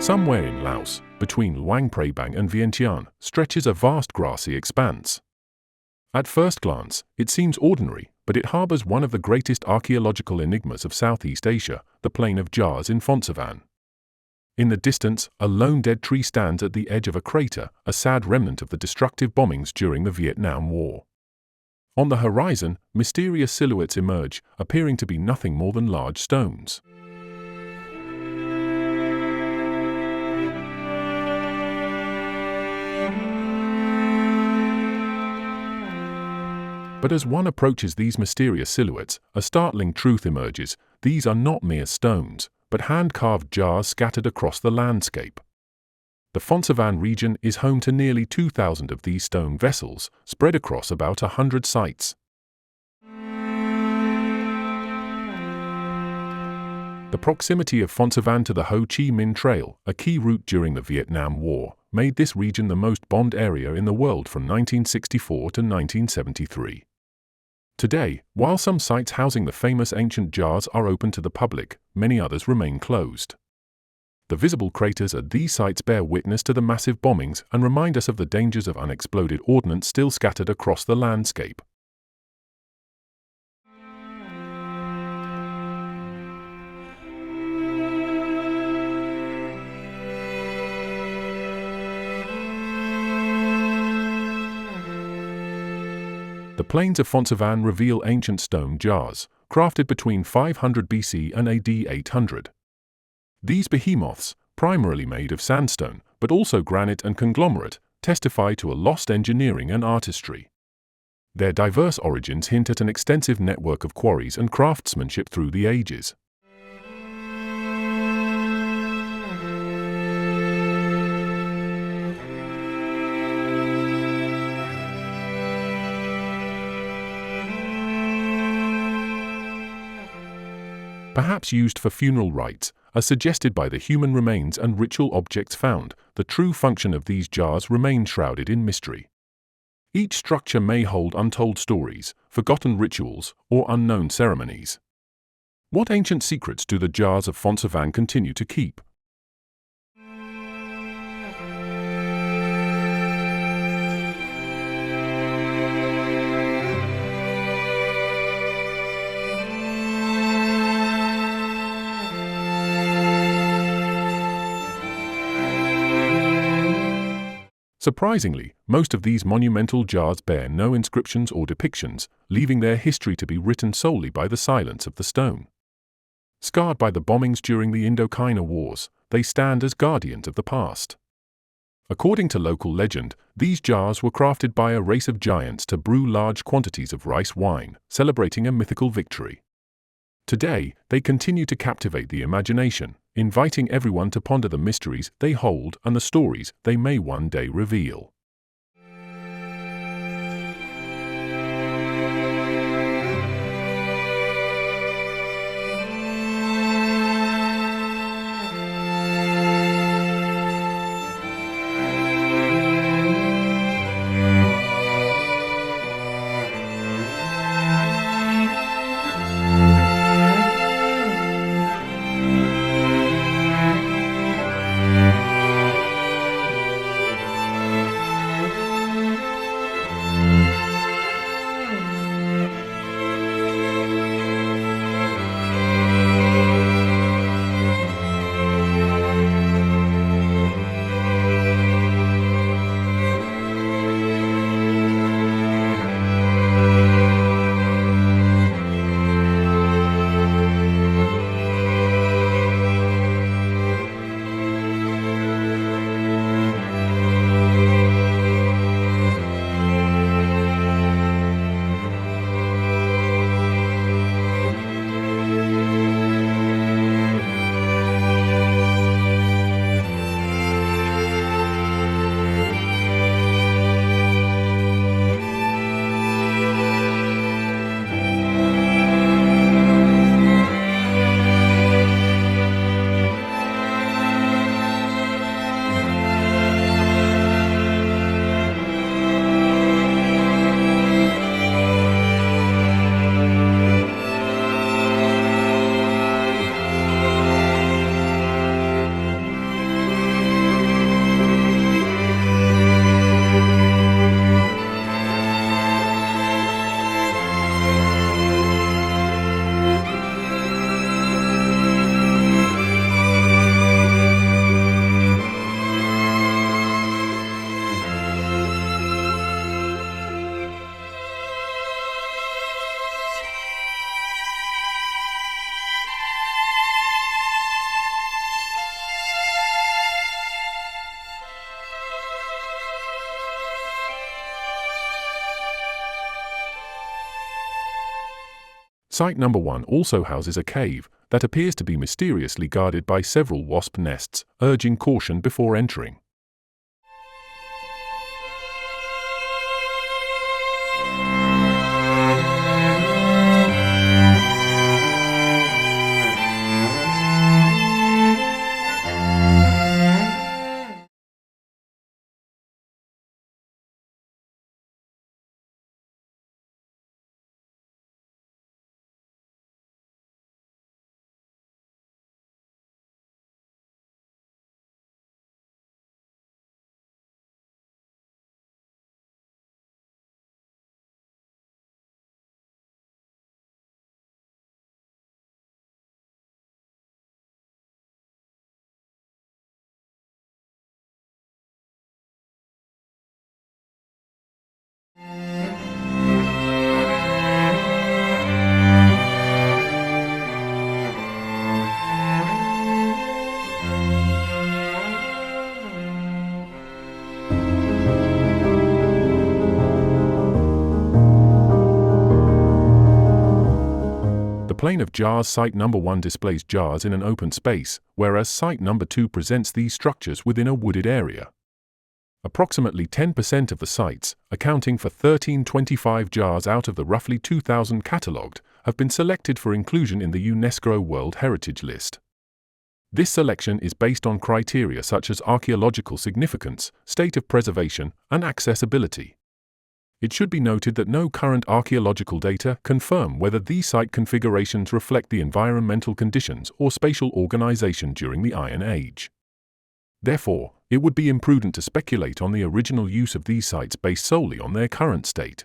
Somewhere in Laos, between Luang Prabang and Vientiane, stretches a vast grassy expanse. At first glance, it seems ordinary, but it harbors one of the greatest archaeological enigmas of Southeast Asia, the plain of jars in Phonsavan. In the distance, a lone dead tree stands at the edge of a crater, a sad remnant of the destructive bombings during the Vietnam War. On the horizon, mysterious silhouettes emerge, appearing to be nothing more than large stones. But as one approaches these mysterious silhouettes, a startling truth emerges: these are not mere stones, but hand-carved jars scattered across the landscape. The Phonsavan region is home to nearly 2,000 of these stone vessels, spread across about 100 sites. The proximity of Phonsavan to the Ho Chi Minh Trail, a key route during the Vietnam War, made this region the most bombed area in the world from 1964 to 1973. Today, while some sites housing the famous ancient jars are open to the public, many others remain closed. The visible craters at these sites bear witness to the massive bombings and remind us of the dangers of unexploded ordnance still scattered across the landscape. The plains of Phonsavan reveal ancient stone jars, crafted between 500 BC and AD 800. These behemoths, primarily made of sandstone, but also granite and conglomerate, testify to a lost engineering and artistry. Their diverse origins hint at an extensive network of quarries and craftsmanship through the ages. Perhaps used for funeral rites, as suggested by the human remains and ritual objects found, the true function of these jars remains shrouded in mystery. Each structure may hold untold stories, forgotten rituals, or unknown ceremonies. What ancient secrets do the jars of Phonsavan continue to keep? Surprisingly, most of these monumental jars bear no inscriptions or depictions, leaving their history to be written solely by the silence of the stone. Scarred by the bombings during the Indochina Wars, they stand as guardians of the past. According to local legend, these jars were crafted by a race of giants to brew large quantities of rice wine, celebrating a mythical victory. Today, they continue to captivate the imagination, inviting everyone to ponder the mysteries they hold and the stories they may one day reveal. Site number 1 also houses a cave that appears to be mysteriously guarded by several wasp nests, urging caution before entering. The plane of jars site number 1 displays jars in an open space, whereas site number 2 presents these structures within a wooded area. Approximately 10% of the sites, accounting for 1325 jars out of the roughly 2,000 catalogued, have been selected for inclusion in the UNESCO World Heritage List. This selection is based on criteria such as archaeological significance, state of preservation, and accessibility. It should be noted that no current archaeological data confirm whether these site configurations reflect the environmental conditions or spatial organization during the Iron Age. Therefore, it would be imprudent to speculate on the original use of these sites based solely on their current state.